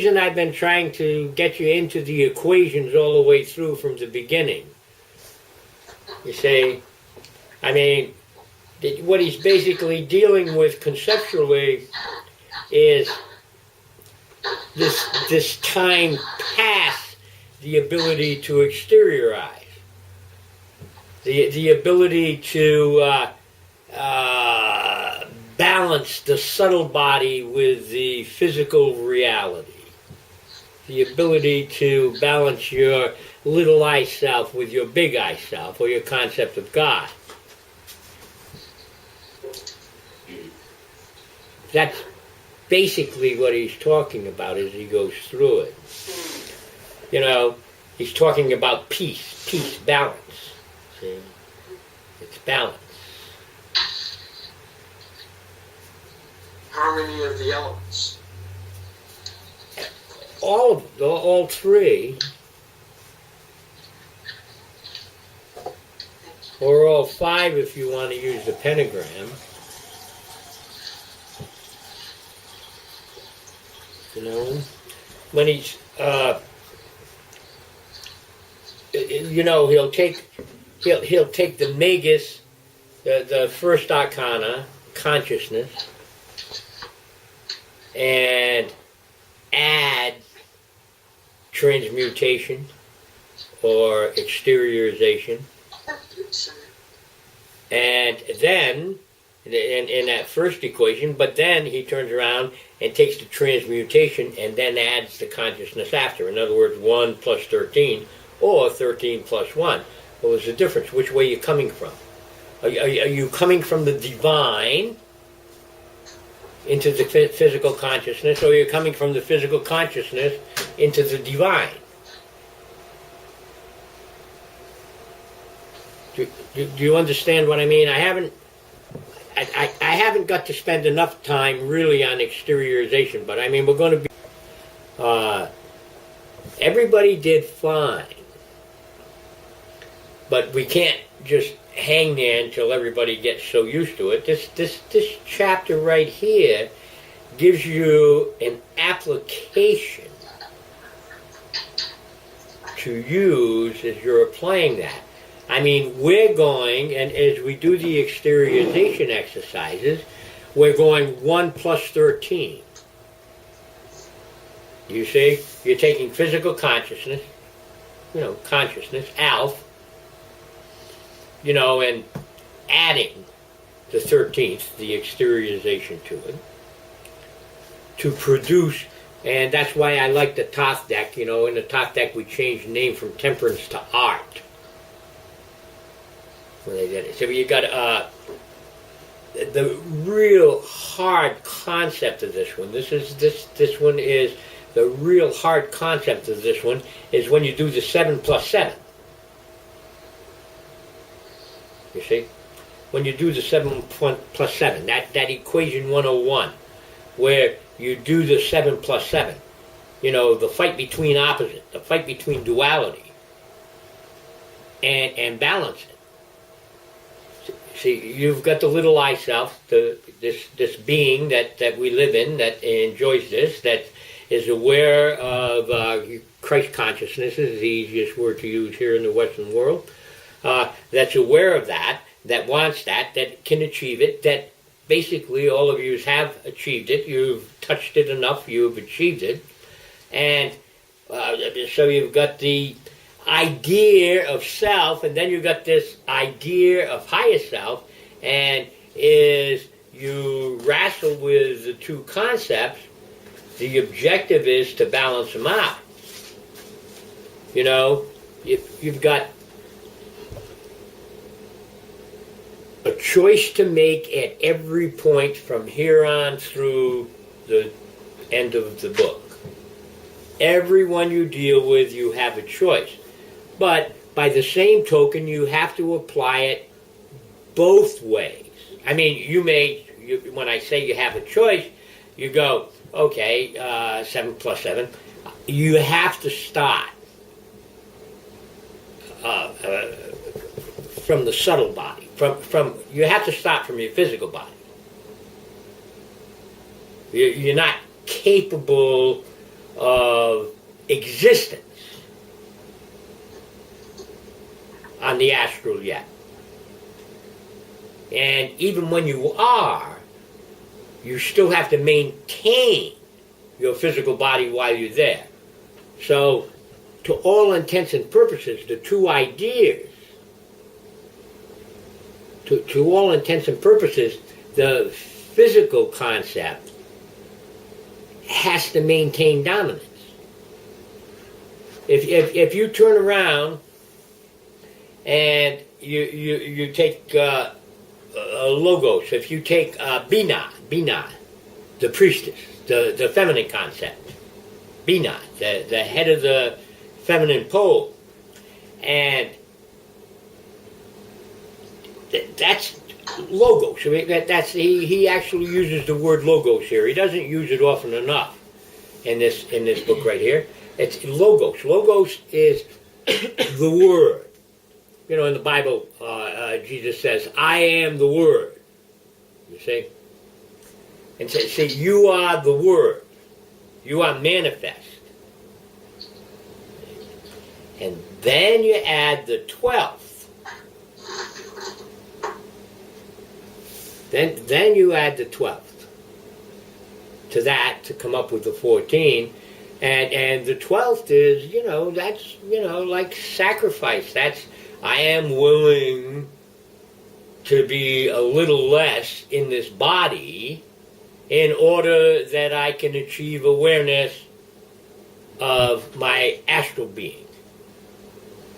reason I've been trying to get you into the equations all the way through from the beginning. You see, I mean, what he's basically dealing with conceptually is this time past the ability to exteriorize, the ability to balance the subtle body with the physical reality, the ability to balance your little I self with your big I self, or your concept of God. That's basically what he's talking about as he goes through it. You know, he's talking about peace, balance. See? It's balance. Harmony of the elements. All three, or all five if you want to use the pentagram. You know, when he's, he'll take the magus, the first arcana, consciousness, and add transmutation or exteriorization, and then in that first equation, but then he turns around and takes the transmutation and then adds the consciousness after. In other words, 1 plus 13, or 13 plus 1. What was the difference? Which way are you coming from? Are you coming from the divine into the physical consciousness, or you're coming from the physical consciousness into the divine? Do you understand what I mean? I haven't got to spend enough time really on exteriorization, but I mean, we're going to be... everybody did fine, but we can't just hang there until everybody gets so used to it. This chapter right here gives you an application to use as you're applying that. I mean, we're going, and as we do the exteriorization exercises, we're going 1 plus 13. You see? You're taking physical consciousness, consciousness, Alf, and adding the 13th, the exteriorization to it, to produce, and that's why I like the Thoth deck. In the Thoth deck we changed the name from Temperance to Art. When they did it. So you got the real hard concept of this one. This one is the real hard concept of this one is when you do the 7 plus 7. You see? When you do the 7 plus 7, that equation 101, where you do the 7 plus 7, the fight between opposite, the fight between duality, and balance it. See, you've got the little I self, this being that we live in, that enjoys this, that is aware of Christ consciousness is the easiest word to use here in the Western world, that's aware of that wants that can achieve it, that basically all of you have achieved it, you've touched it enough, you've achieved it, and so you've got the idea of self, and then you got this idea of higher self, and as you wrestle with the two concepts, the objective is to balance them out. You've got a choice to make at every point from here on through the end of the book. Everyone you deal with, you have a choice. But by the same token, you have to apply it both ways. I mean, when I say you have a choice, you go, okay, 7 plus 7. You have to start from the subtle body. You have to start from your physical body. You're not capable of existence on the astral yet. And even when you are, you still have to maintain your physical body while you're there. So, to all intents and purposes, the two ideas, to all intents and purposes, the physical concept has to maintain dominance. If you turn around and you take logos, if you take Bina, the priestess, the feminine concept, Bina, the head of the feminine pole, and that's logos. I mean, that's he actually uses the word logos here. He doesn't use it often enough in this book right here. It's logos. Logos is the word. You know, in the Bible, Jesus says, "I am the Word." You see, and say, "You are the Word. You are manifest." And then you add the 12th. Then you add the 12th to that to come up with the 14. And the 12th is, that's, like sacrifice. That's, I am willing to be a little less in this body in order that I can achieve awareness of my astral being.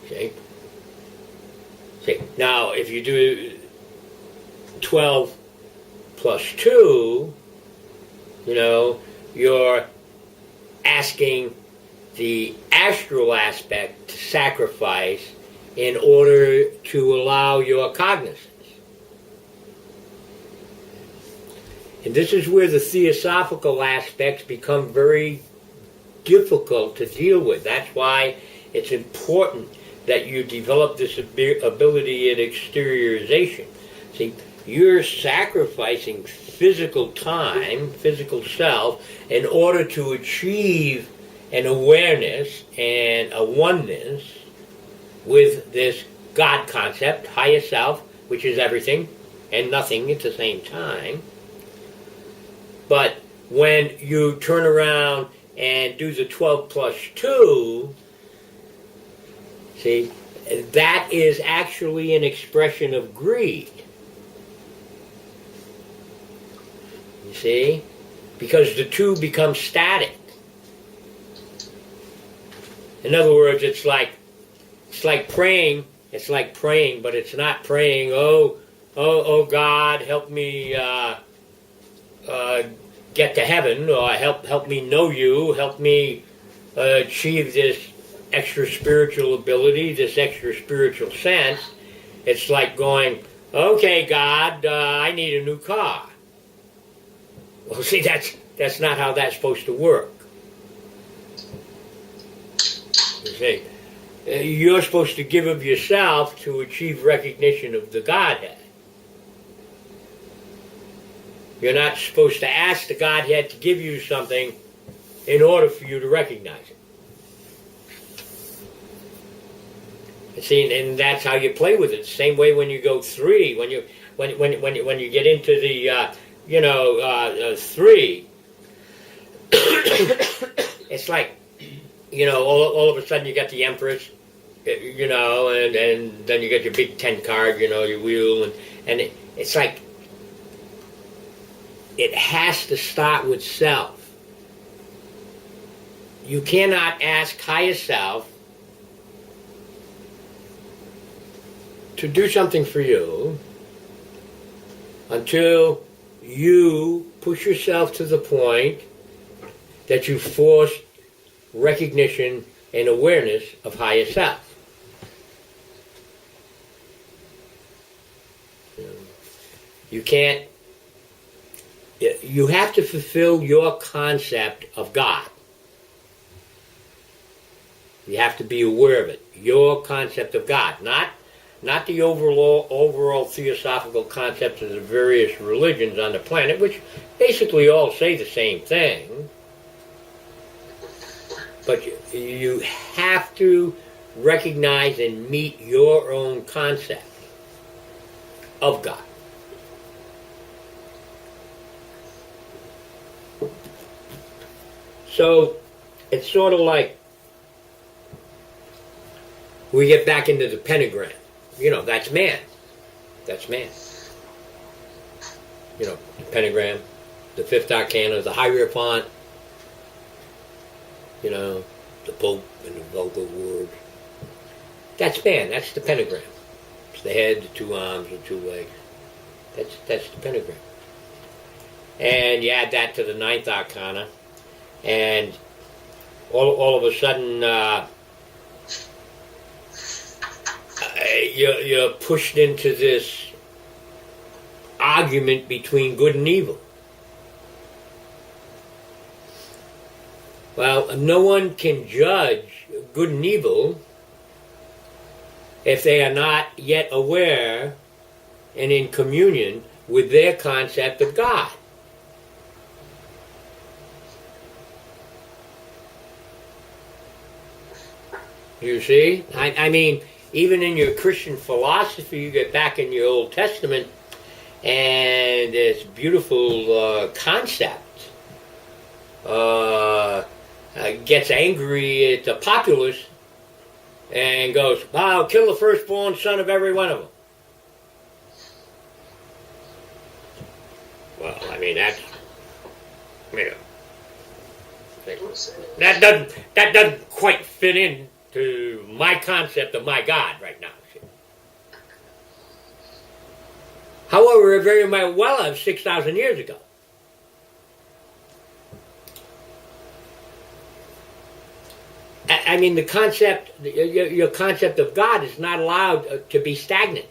Okay? Now, if you do 12 plus 2, you're asking the astral aspect to sacrifice in order to allow your cognizance. And this is where the theosophical aspects become very difficult to deal with. That's why it's important that you develop this ability in exteriorization. See, you're sacrificing physical time, physical self, in order to achieve an awareness and a oneness with this God concept, higher self, which is everything and nothing at the same time. But when you turn around and do the 12 plus 2, see, that is actually an expression of greed. You see? Because the 2 becomes static. In other words, it's like praying. It's like praying, but it's not praying, oh God, help me get to heaven, or help me know you, help me achieve this extra spiritual ability, this extra spiritual sense. It's like going, okay, God, I need a new car. Well, see, that's not how that's supposed to work. You see, you're supposed to give of yourself to achieve recognition of the Godhead. You're not supposed to ask the Godhead to give you something in order for you to recognize it. And see, and that's how you play with it. The same way when you go 3, when you get into the 3, it's like, all of a sudden you got the Empress, and then you got your big 10 card, your wheel, and it's like, it has to start with self. You cannot ask higher self to do something for you until you push yourself to the point that you force recognition and awareness of higher self. You can't. You have to fulfill your concept of God. You have to be aware of it. Your concept of God, not the overall theosophical concepts of the various religions on the planet, which basically all say the same thing. but you have to recognize and meet your own concept of God. So it's sort of like we get back into the pentagram. You know, that's man. That's man. You know, the pentagram, the fifth arcana, the Hierophant, you know, the Pope and the vocal word. That's man. That's the pentagram. It's the head, the two arms, the two legs. That's the pentagram. And you add that to the ninth arcana, and all of a sudden you're pushed into this argument between good and evil. Well, no one can judge good and evil if they are not yet aware and in communion with their concept of God. You see? I mean, even in your Christian philosophy, you get back in your Old Testament, and this beautiful concept gets angry at the populace and goes, "Wow, kill the firstborn son of every one of them." Well, I mean, that's, you know, that doesn't quite fit in to my concept of my God right now. However, it very well have 6,000 years ago. I mean, the concept, your concept of God is not allowed to be stagnant.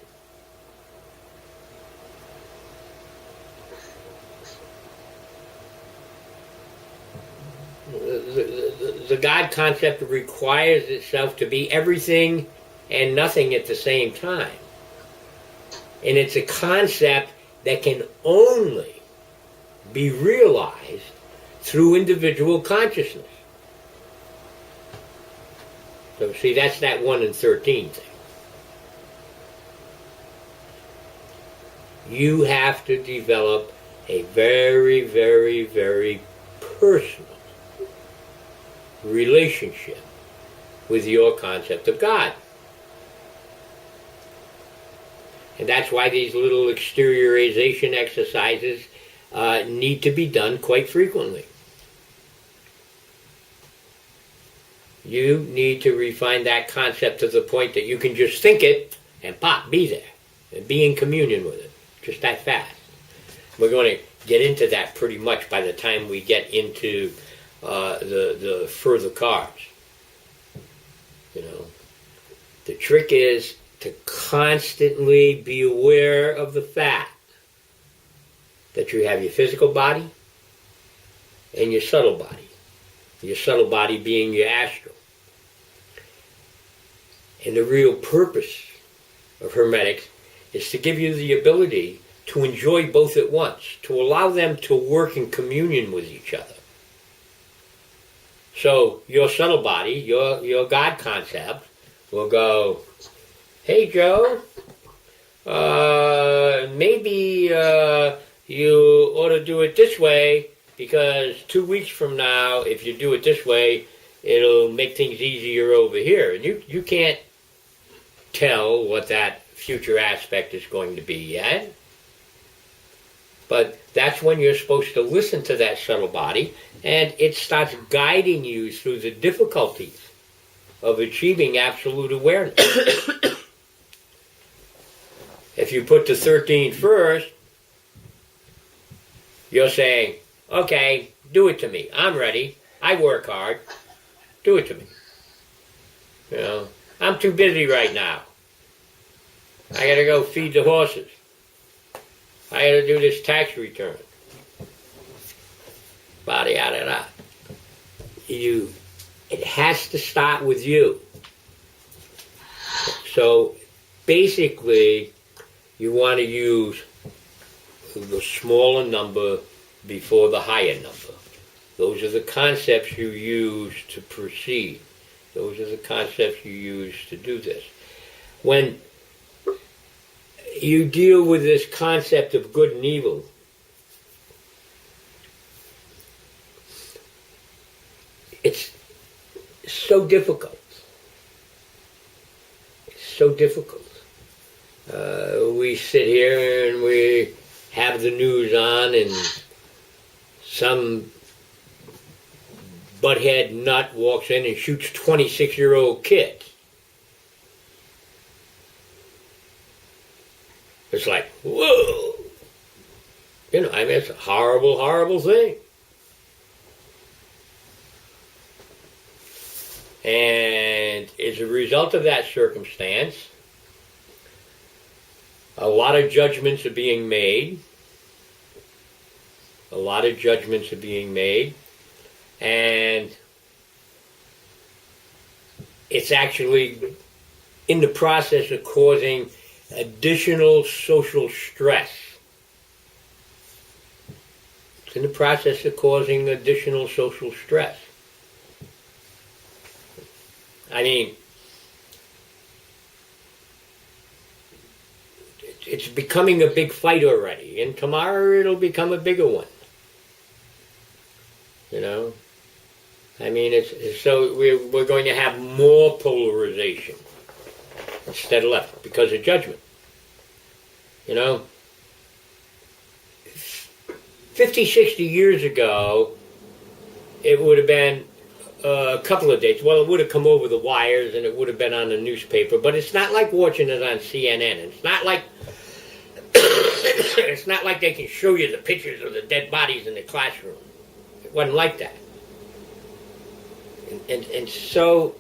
The God concept requires itself to be everything and nothing at the same time. And it's a concept that can only be realized through individual consciousness. So see, that's that 1 in 13 thing. You have to develop a very, very, very personal relationship with your concept of God. And that's why these little exteriorization exercises need to be done quite frequently. You need to refine that concept to the point that you can just think it and pop, be there, and be in communion with it, just that fast. We're going to get into that pretty much by the time we get into the further cards. You know, the trick is to constantly be aware of the fact that you have your physical body and your subtle body. Your subtle body being your astral. And the real purpose of Hermetics is to give you the ability to enjoy both at once, to allow them to work in communion with each other. So your subtle body, your God concept, will go, "Hey Joe, maybe you ought to do it this way, because 2 weeks from now, if you do it this way, it'll make things easier over here." And you can't tell what that future aspect is going to be yet. But that's when you're supposed to listen to that subtle body, and it starts guiding you through the difficulties of achieving absolute awareness. If you put the 13 first, you're saying, "Okay, do it to me. I'm ready. I work hard. Do it to me. You know, I'm too busy right now. I gotta go feed the horses. I gotta do this tax return." Bada yada yada. It has to start with you. So basically, you want to use the smaller number before the higher number. Those are the concepts you use to proceed. Those are the concepts you use to do this. When you deal with this concept of good and evil, it's so difficult. It's so difficult. We sit here and we have the news on, and some butthead nut walks in and shoots 26-year-old kids. It's like, whoa! You know, I mean, it's a horrible, horrible thing. And as a result of that circumstance, a lot of judgments are being made. A lot of judgments are being made. And it's actually in the process of causing additional social stress. It's in the process of causing additional social stress. I mean, it's becoming a big fight already, and tomorrow it'll become a bigger one. You know? I mean, it's so we're going to have more polarization instead of less because of judgment. You know? 50, 60 years ago, it would have been a couple of days. Well, it would have come over the wires and it would have been on the newspaper, but it's not like watching it on CNN. It's not like it's not like they can show you the pictures of the dead bodies in the classroom. It wasn't like that. And so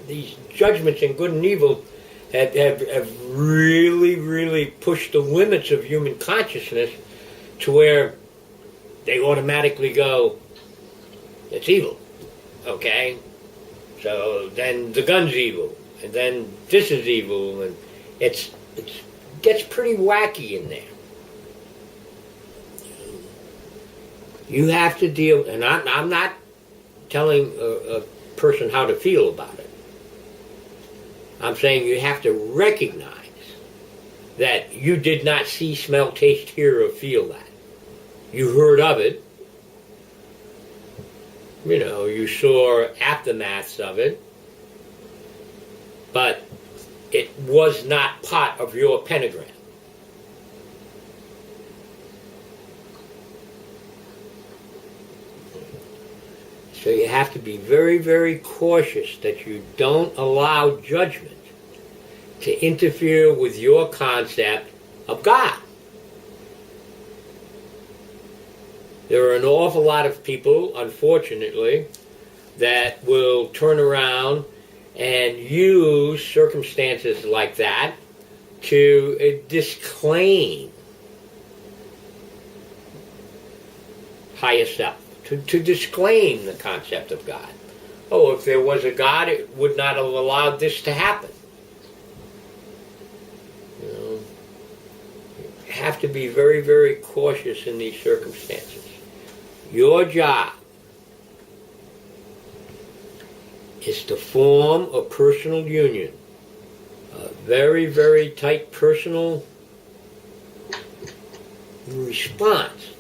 these judgments in good and evil have really, really pushed the limits of human consciousness to where they automatically go, it's evil, okay? So then the gun's evil, and then this is evil, and it gets pretty wacky in there. You have to deal, and I'm not telling a person how to feel about it. I'm saying you have to recognize that you did not see, smell, taste, hear, or feel that. You heard of it. You know, you saw aftermaths of it. But it was not part of your pentagram. So you have to be very, very cautious that you don't allow judgment to interfere with your concept of God. There are an awful lot of people, unfortunately, that will turn around and use circumstances like that to disclaim higher self, to disclaim the concept of God. Oh, if there was a God, it would not have allowed this to happen. You know, you have to be very, very cautious in these circumstances. Your job is to form a personal union, a very, very tight personal response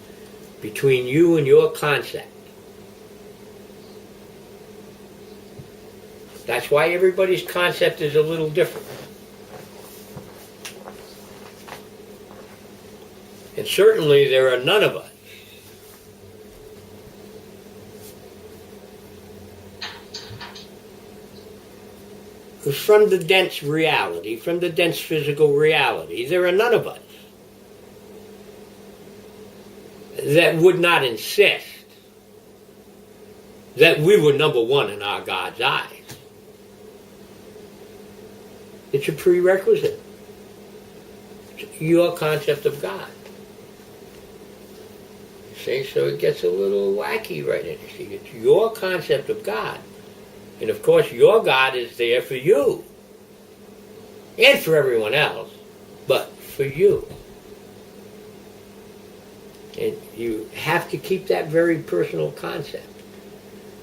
between you and your concept. That's why everybody's concept is a little different. And certainly there are none of us from the dense reality, from the dense physical reality, there are none of us that would not insist that we were number one in our God's eyes. It's a prerequisite. It's your concept of God. See, so it gets a little wacky right in. See, it's your concept of God. And of course, your God is there for you. And for everyone else. But for you. And you have to keep that very personal concept.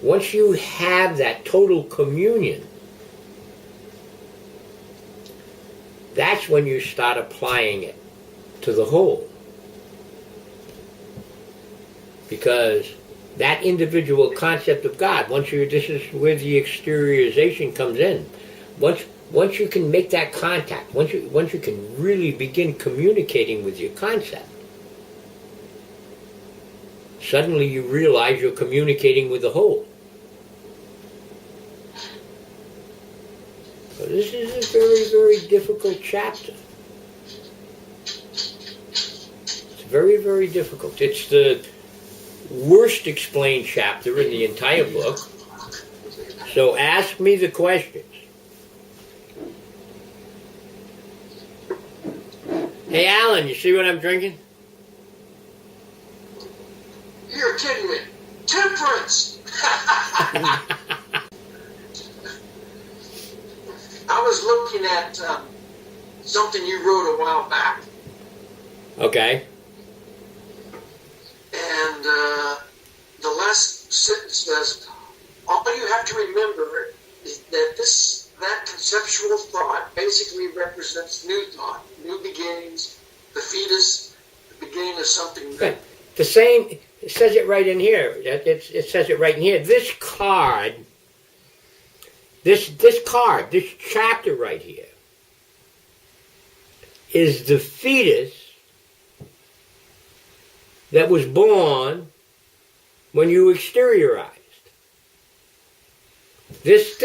Once you have that total communion, that's when you start applying it to the whole. Because that individual concept of God, this is where the exteriorization comes in. Once you can make that contact, once you can really begin communicating with your concept, suddenly you realize you're communicating with the whole. So this is a very, very difficult chapter. It's very, very difficult. It's the worst explained chapter in the entire book. So ask me the questions. Hey, Alan, you see what I'm drinking? You're kidding me. Temperance! I was looking at something you wrote a while back. Okay. And the last sentence says, all you have to remember is that that conceptual thought basically represents new thought, new beginnings, the fetus, the beginning of something new. Right. The same, it says it right in here. It says it right in here. This chapter right here is the fetus that was born when you exteriorized. This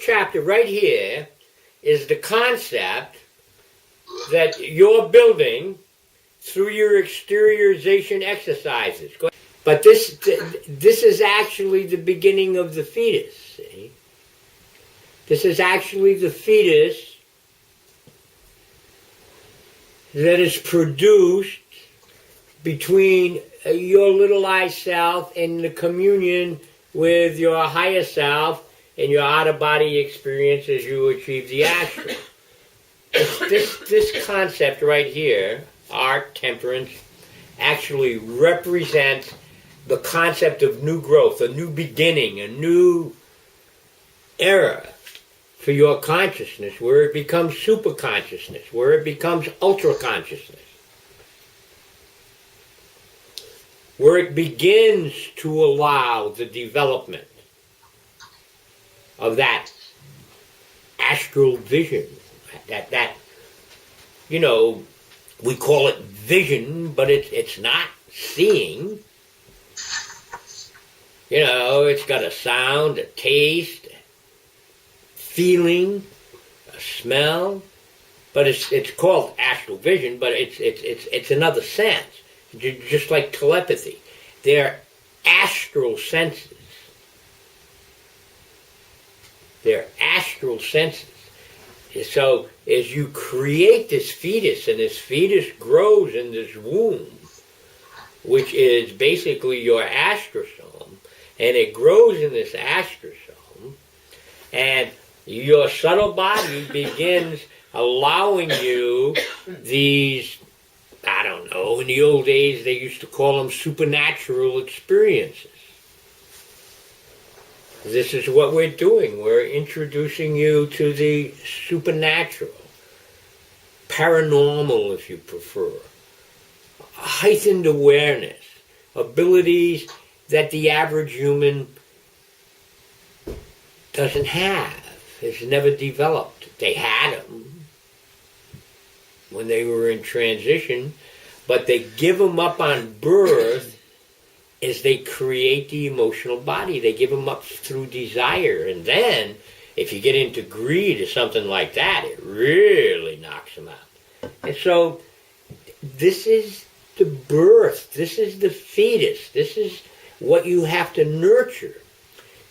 chapter right here is the concept that you're building through your exteriorization exercises. But this is actually the beginning of the fetus, see? This is actually the fetus that is produced between your little I self and the communion with your higher self and your out-of-body experience as you achieve the astral. This concept right here, art, temperance, actually represents the concept of new growth, a new beginning, a new era for your consciousness, where it becomes super consciousness, where it becomes ultra consciousness, where it begins to allow the development of that astral vision, that we call it vision, but it's not seeing. It's got a sound, a taste, a feeling, a smell, but it's called astral vision, but it's another sense, just like telepathy. They're astral senses. They're astral senses. So as you create this fetus, and this fetus grows in this womb, which is basically your astrosome, and it grows in this astrosome, and your subtle body begins allowing you these, I don't know, in the old days they used to call them supernatural experiences. This is what we're doing. We're introducing you to the supernatural, paranormal if you prefer, heightened awareness, abilities that the average human doesn't have, has never developed. They had them when they were in transition, but they give them up on birth as they create the emotional body. They give them up through desire, and then if you get into greed or something like that, it really knocks them out. And so this is the birth, this is the fetus, this is what you have to nurture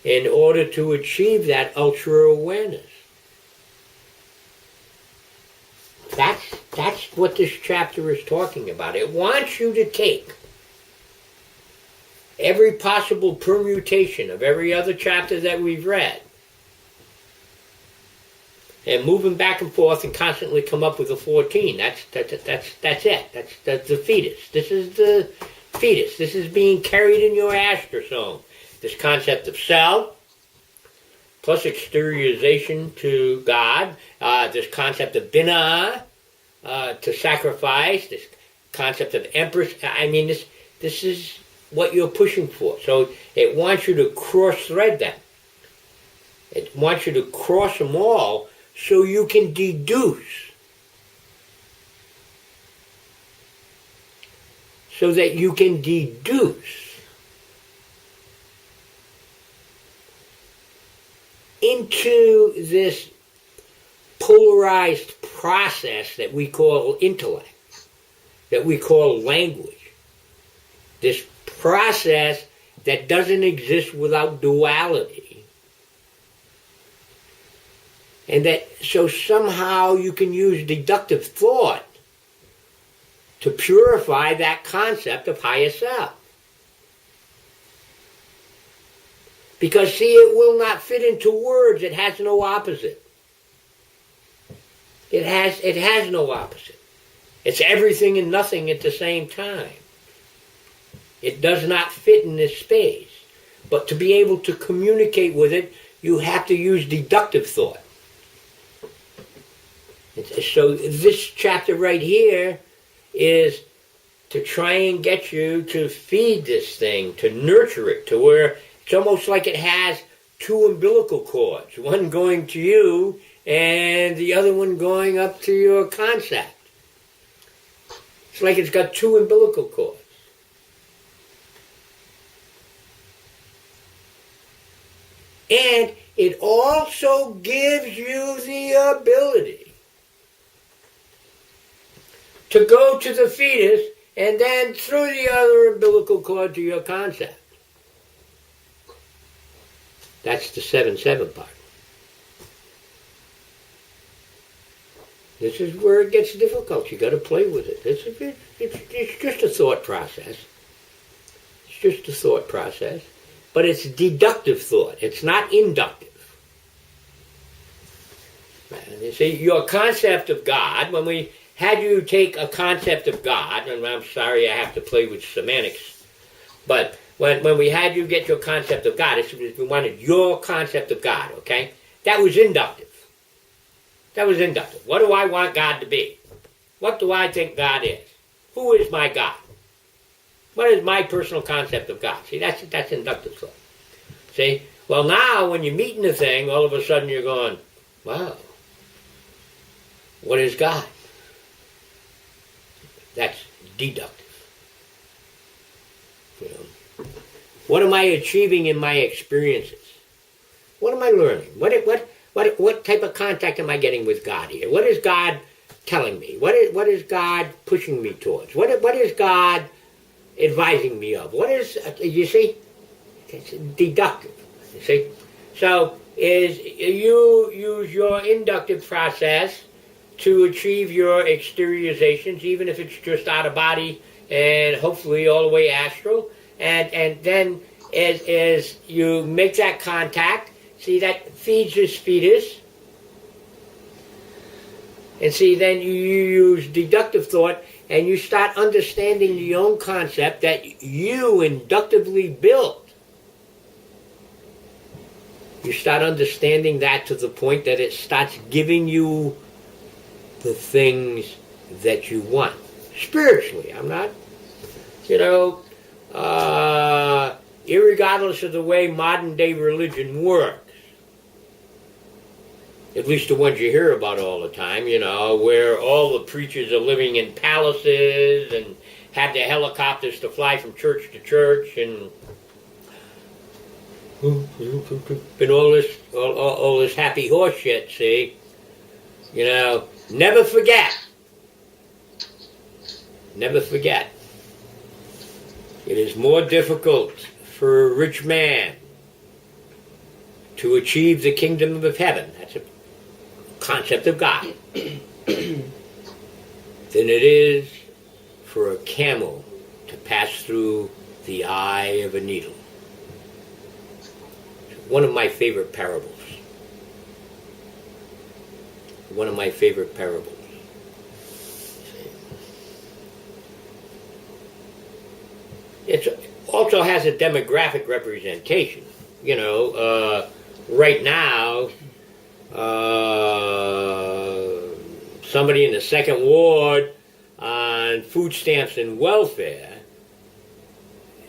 in order to achieve that ultra awareness. That's what this chapter is talking about. It wants you to take every possible permutation of every other chapter that we've read and moving back and forth and constantly come up with a 14. That's it. That's the fetus. This is the fetus. This is being carried in your astrosome. This concept of self, plus exteriorization to God, this concept of bina, to sacrifice, this concept of empress. I mean, this is what you're pushing for. So it wants you to cross-thread them. It wants you to cross them all so you can deduce. So that you can deduce into this polarized process that we call intellect, that we call language. This process that doesn't exist without duality. And that so somehow you can use deductive thought to purify that concept of higher self. Because see, it will not fit into words. It has no opposite. It has no opposite. It's everything and nothing at the same time. It does not fit in this space. But to be able to communicate with it, you have to use deductive thought. So this chapter right here is to try and get you to feed this thing, to nurture it, to where it's almost like it has two umbilical cords, one going to you and the other one going up to your concept. It's like it's got two umbilical cords. And it also gives you the ability to go to the fetus and then through the other umbilical cord to your concept. That's the 7-7 part. This is where it gets difficult. You got to play with it. It's just a thought process. It's just a thought process. But it's deductive thought. It's not inductive. You see, your concept of God, when we had you take a concept of God, and I'm sorry I have to play with semantics, but when we had you get your concept of God, we wanted your concept of God, okay? That was inductive. That was inductive. What do I want God to be? What do I think God is? Who is my God? What is my personal concept of God? See, that's inductive thought. See? Well, now when you're meeting the thing, all of a sudden you're going, wow, what is God? That's deductive. You know, what am I achieving in my experiences? What am I learning? What type of contact am I getting with God here? What is God telling me? What is God pushing me towards? What is God advising me of? What is, you see? It's deductive. You see? So you use your inductive process to achieve your exteriorizations, even if it's just out of body and hopefully all the way astral. And then as you make that contact, see, that feeds this fetus. And see, then you use deductive thought and you start understanding the own concept that you inductively built. You start understanding that to the point that it starts giving you the things that you want. Spiritually, I'm not, irregardless of the way modern day religion works. At least the ones you hear about all the time, where all the preachers are living in palaces and have their helicopters to fly from church to church and all this happy horse shit, see? Never forget. Never forget. It is more difficult for a rich man to achieve the kingdom of heaven. That's a concept of God. Than it is for a camel to pass through the eye of a needle. One of my favorite parables. one of my favorite parables. It also has a demographic representation. You know, right now, somebody in the second ward on food stamps and welfare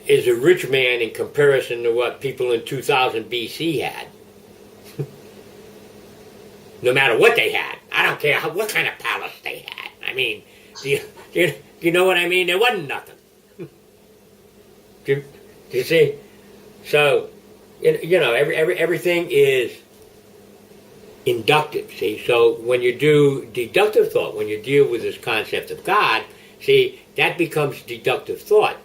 is a rich man in comparison to what people in 2000 BC had. No matter what they had. I don't care what kind of palace they had. I mean, do you know what I mean? There wasn't nothing. Do you see? So, you know, everything is inductive, see? So when you do deductive thought, when you deal with this concept of God, see, that becomes deductive thought,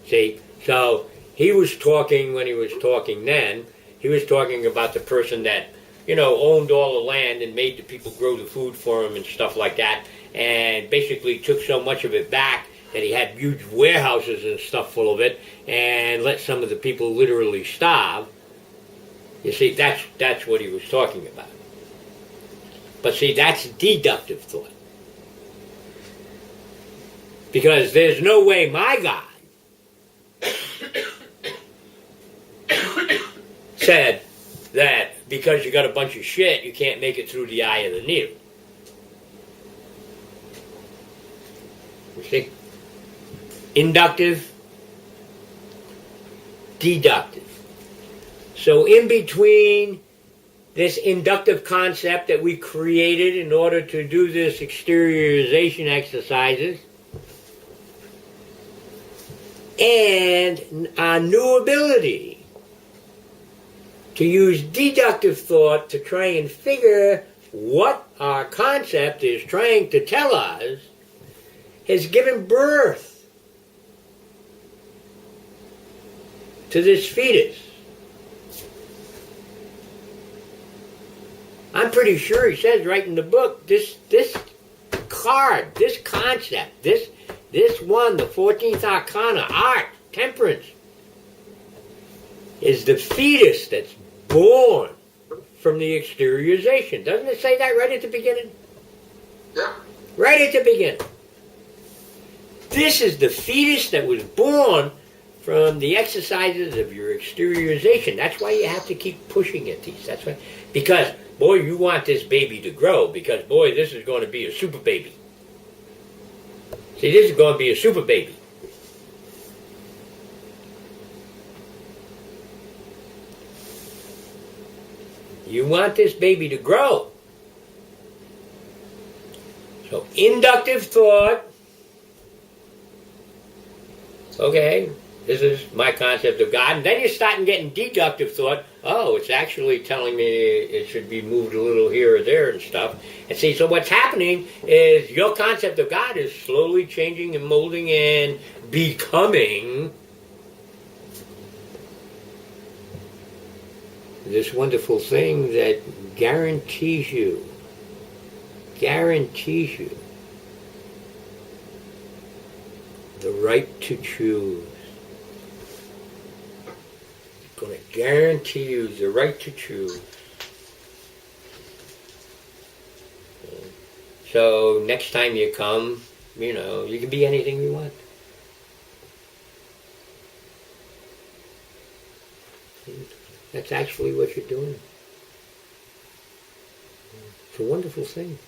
see? So he was talking, when he was talking then, he was talking about the person that, you know, owned all the land and made the people grow the food for him and stuff like that, and basically took so much of it back that he had huge warehouses and stuff full of it, and let some of the people literally starve. You see, that's what he was talking about. But see, that's deductive thought. Because there's no way my God said that because you got a bunch of shit, you can't make it through the eye of the needle. You see? Inductive, deductive. So in between this inductive concept that we created in order to do this exteriorization exercises and our new ability to use deductive thought to try and figure what our concept is trying to tell us has given birth to this fetus. I'm pretty sure he says right in the book, this card, this concept, this one, the 14th Arcana, art, temperance, is the fetus that's born from the exteriorization. Doesn't it say that right at the beginning? Yeah. Right at the beginning. This is the fetus that was born from the exercises of your exteriorization. That's why you have to keep pushing at these. That's why, because, boy, you want this baby to grow, because, boy, this is going to be a super baby. See, this is going to be a super baby. You want this baby to grow. So, inductive thought. Okay, this is my concept of God. And then you're starting getting deductive thought. Oh, it's actually telling me it should be moved a little here or there and stuff. And see, so what's happening is your concept of God is slowly changing and molding and becoming this wonderful thing that guarantees you the right to choose. It's going to guarantee you the right to choose. So next time you come, you know, you can be anything you want. That's actually what you're doing. It's a wonderful thing.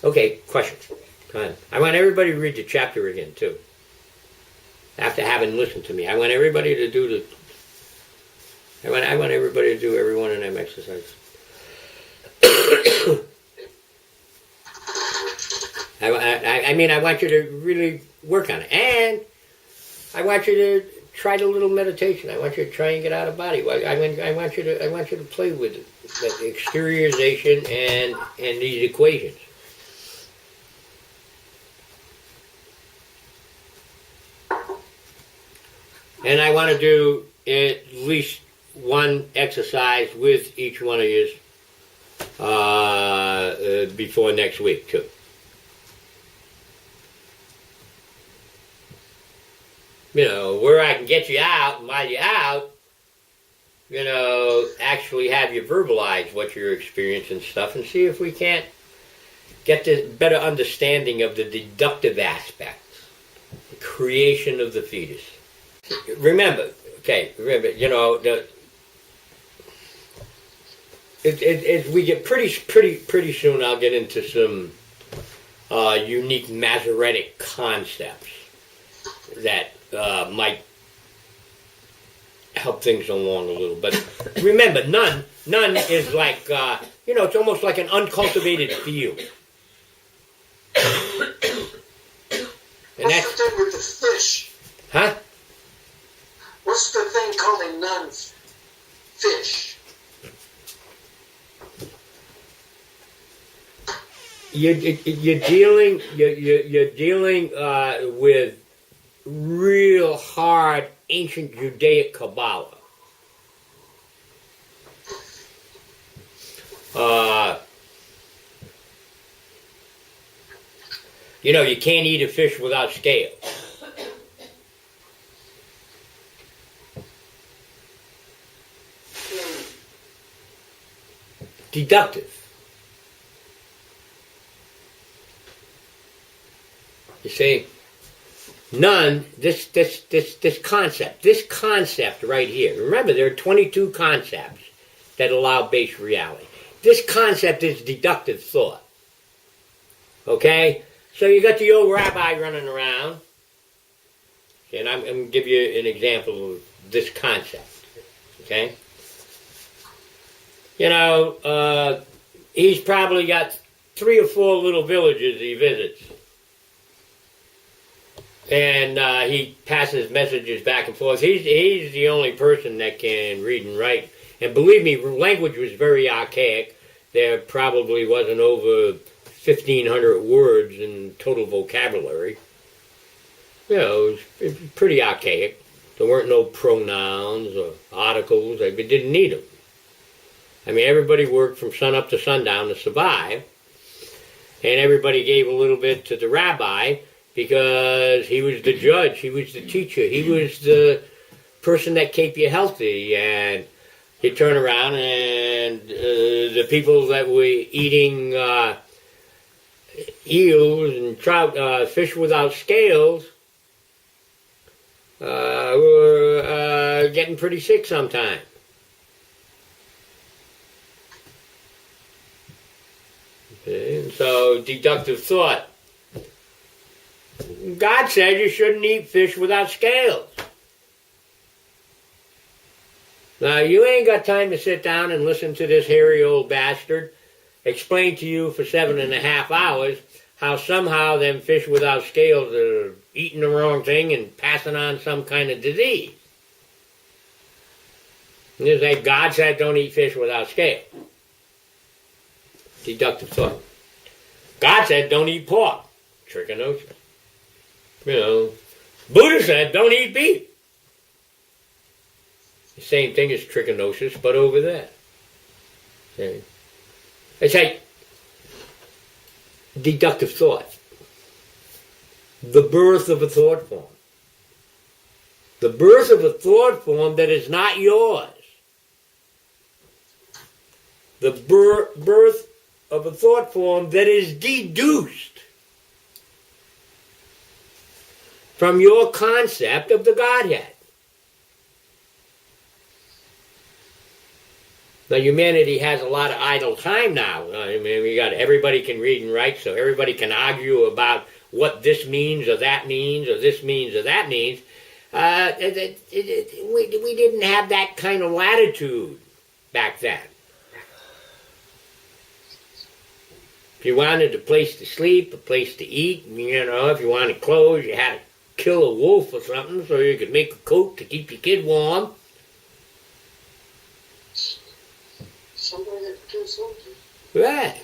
Okay, questions. Come on. I want everybody to read the chapter again, too. After having listened to me. I want everybody to do I want everybody to do every one of them exercises. I mean, I want you to really work on it. And I want you to try the little meditation. I want you to try and get out of body. I want you to play with it, the exteriorization and these equations. And I want to do at least one exercise with each one of you before next week, too. You know, where I can get you out, and while you're out, actually have you verbalize what you're experiencing and stuff, and see if we can't get this better understanding of the deductive aspects, the creation of the fetus. Remember, as we get pretty soon, I'll get into some unique Masoretic concepts that might help things along a little. But remember, none is like, it's almost like an uncultivated field. And what's the thing with the fish? Huh? What's the thing called a nun-fish? You're dealing with real hard ancient Judaic Kabbalah. You can't eat a fish without scales. Deductive. You see, this concept right here. Remember, there are 22 concepts that allow base reality. This concept is deductive thought. Okay? So you got the old rabbi running around, and I'm going to give you an example of this concept. Okay? He's probably got 3 or 4 little villages he visits. And he passes messages back and forth. He's the only person that can read and write. And believe me, language was very archaic. There probably wasn't over 1,500 words in total vocabulary. It was pretty archaic. There weren't no pronouns or articles. They didn't need them. I mean, everybody worked from sun up to sundown to survive. And everybody gave a little bit to the rabbi, because he was the judge, he was the teacher, he was the person that kept you healthy. And you turn around and the people that were eating eels and trout, fish without scales, were getting pretty sick sometimes. Okay, and so deductive thought. God said you shouldn't eat fish without scales. Now, you ain't got time to sit down and listen to this hairy old bastard explain to you for 7.5 hours how somehow them fish without scales are eating the wrong thing and passing on some kind of disease. And you say, God said don't eat fish without scales. Deductive thought. God said don't eat pork. Trichinosis. Buddha said don't eat beef. The same thing as trichinosis, but over there. See? It's like deductive thought. The birth of a thought form. The birth of a thought form that is not yours. The birth of a thought form that is deduced from your concept of the Godhead. Now, humanity has a lot of idle time now. I mean, everybody can read and write, so everybody can argue about what this means or that means, or this means or that means. We didn't have that kind of latitude back then. If you wanted a place to sleep, a place to eat, if you wanted clothes, you had to kill a wolf or something so you could make a coat to keep your kid warm. Somebody had to kill something. Right.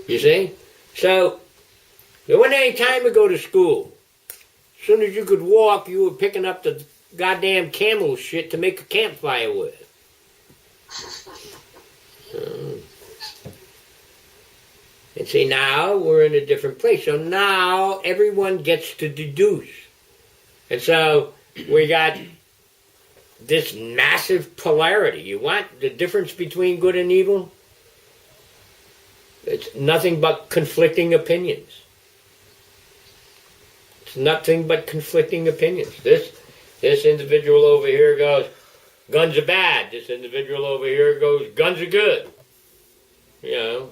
You see? So, there wasn't any time to go to school. As soon as you could walk, you were picking up the goddamn camel shit to make a campfire with. And see, now we're in a different place. So now everyone gets to deduce. And so we got this massive polarity. You want the difference between good and evil? It's nothing but conflicting opinions. It's nothing but conflicting opinions. This individual over here goes, guns are bad. This individual over here goes, guns are good. You know.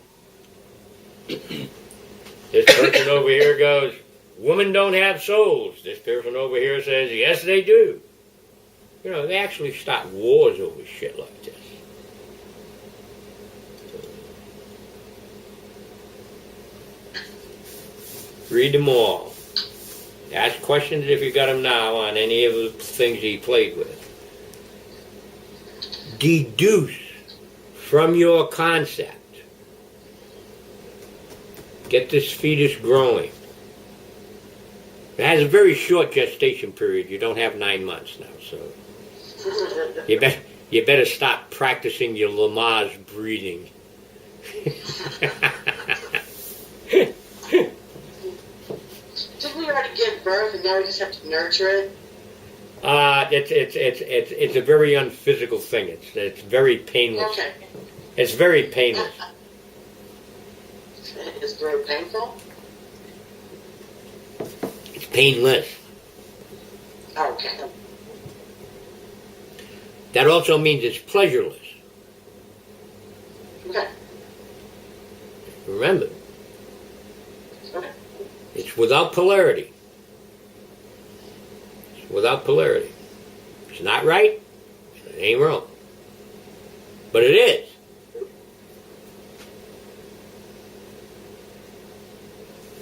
This person over here goes, women don't have souls. This person over here says, yes, they do. You know, they actually start wars over shit like this. Read them all. Ask questions if you got them now on any of the things he played with. Deduce from your concept. Get this fetus growing. It has a very short gestation period. You don't have 9 months now, so you better stop practicing your Lamaze breathing. Didn't we already give birth and now we just have to nurture it? It's a very unphysical thing. It's very painless. Okay. It's very painless. It's very painful? It's painless. Okay. That also means it's pleasureless. Okay. Remember, Okay. it's without polarity. It's without polarity. It's not right. It ain't wrong. But it is.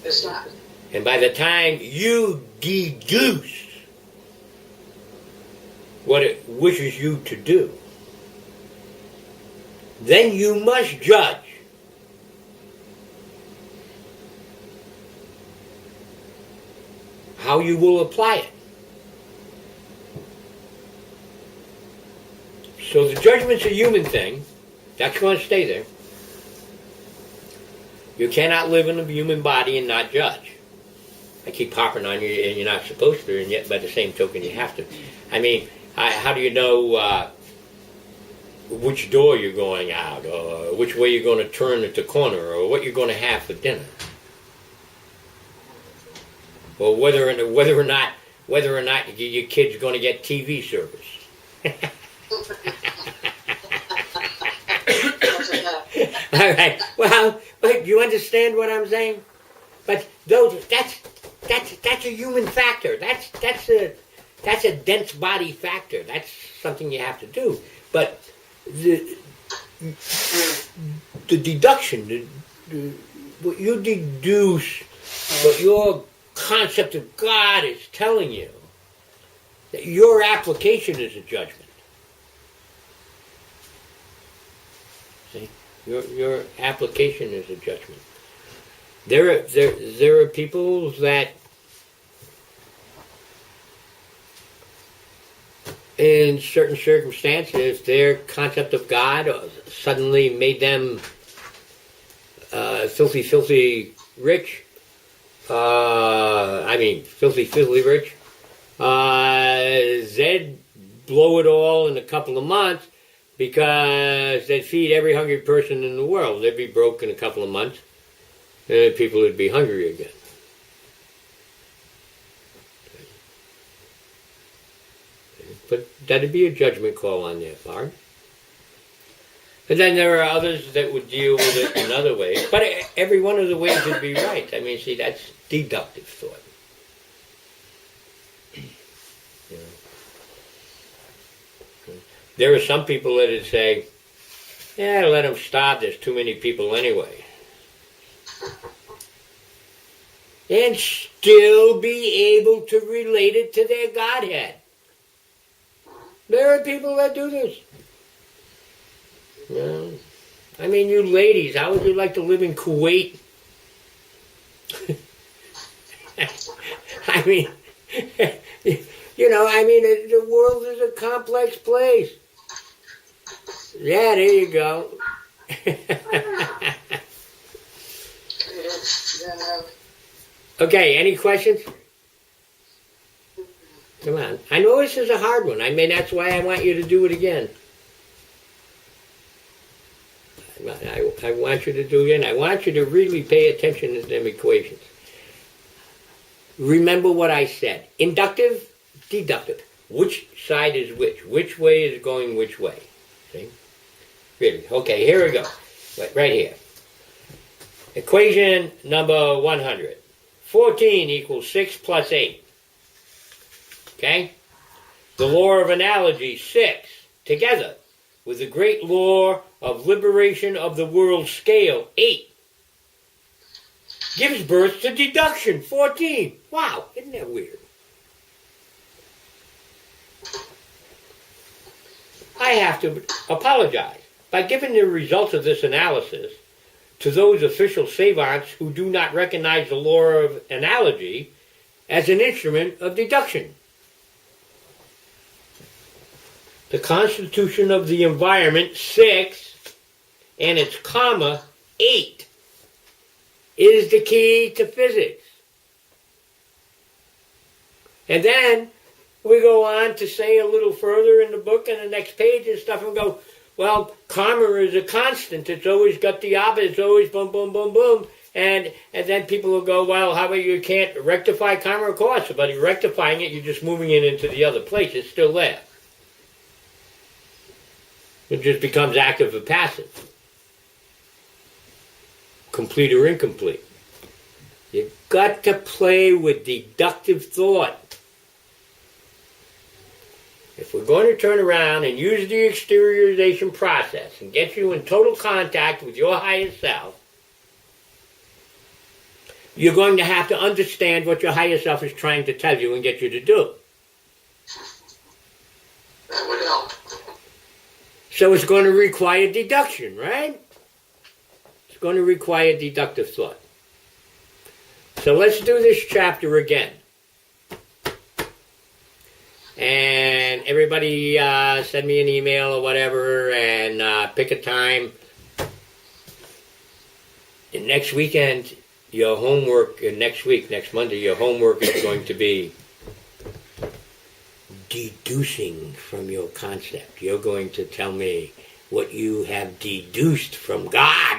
It's not. And by the time you deduce what it wishes you to do, then you must judge. How you will apply it. So the judgment's a human thing. That's going to stay there. You cannot live in a human body and not judge. I keep harping on you, and you're not supposed to, and yet by the same token you have to. I mean, how do you know which door you're going out, or which way you're going to turn at the corner, or what you're going to have for dinner, or whether or not your kid's going to get TV service? All right. Well, but you understand what I'm saying? But that's a human factor. That's a dense body factor. That's something you have to do. But the deduction, what you deduce, what your concept of God is telling you, that your application is a judgment. See? Your application is a judgment. There are people that in certain circumstances their concept of God suddenly made them filthy rich. Filthy rich. They'd blow it all in a couple of months because they'd feed every hungry person in the world. They'd be broke in a couple of months, and people would be hungry again. But that'd be a judgment call on their part. And then there are others that would deal with it another way. But every one of the ways would be right. I mean, see, that's deductive thought. You know. There are some people that would say, yeah, let them starve, there's too many people anyway. And still be able to relate it to their Godhead. There are people that do this. Yeah. I mean, you ladies, how would you like to live in Kuwait? I mean, the world is a complex place. Yeah, there you go. Okay, any questions? Come on. I know this is a hard one. I mean, that's why I want you to do it again. I want you to do it again. I want you to really pay attention to them equations. Remember what I said. Inductive, deductive. Which side is which? Which way is going which way? See? Really? Okay, here we go. Right here. Equation number 100. 14 equals 6 plus 8. Okay? The law of analogy, 6, together with the great law of liberation of the world scale, 8, gives birth to deduction, 14. Wow, isn't that weird? I have to apologize by giving the results of this analysis to those official savants who do not recognize the law of analogy as an instrument of deduction. The constitution of the environment, 6, and its comma, 8, is the key to physics. And then we go on to say a little further in the book and the next page and stuff and go, well, karma is a constant. It's always got the opposite. It's always boom, boom, boom, boom. And then people will go, well, how about you can't rectify karma? Of course, but you're rectifying it, you're just moving it into the other place. It's still there. It just becomes active or passive. Complete or incomplete. You've got to play with deductive thought. If we're going to turn around and use the exteriorization process and get you in total contact with your higher self, you're going to have to understand what your higher self is trying to tell you and get you to do. That would help. So it's going to require deduction, right? It's going to require deductive thought. So let's do this chapter again. And everybody send me an email or whatever and pick a time. And next weekend, your homework, next Monday, your homework is going to be deducing from your concept. You're going to tell me what you have deduced from God.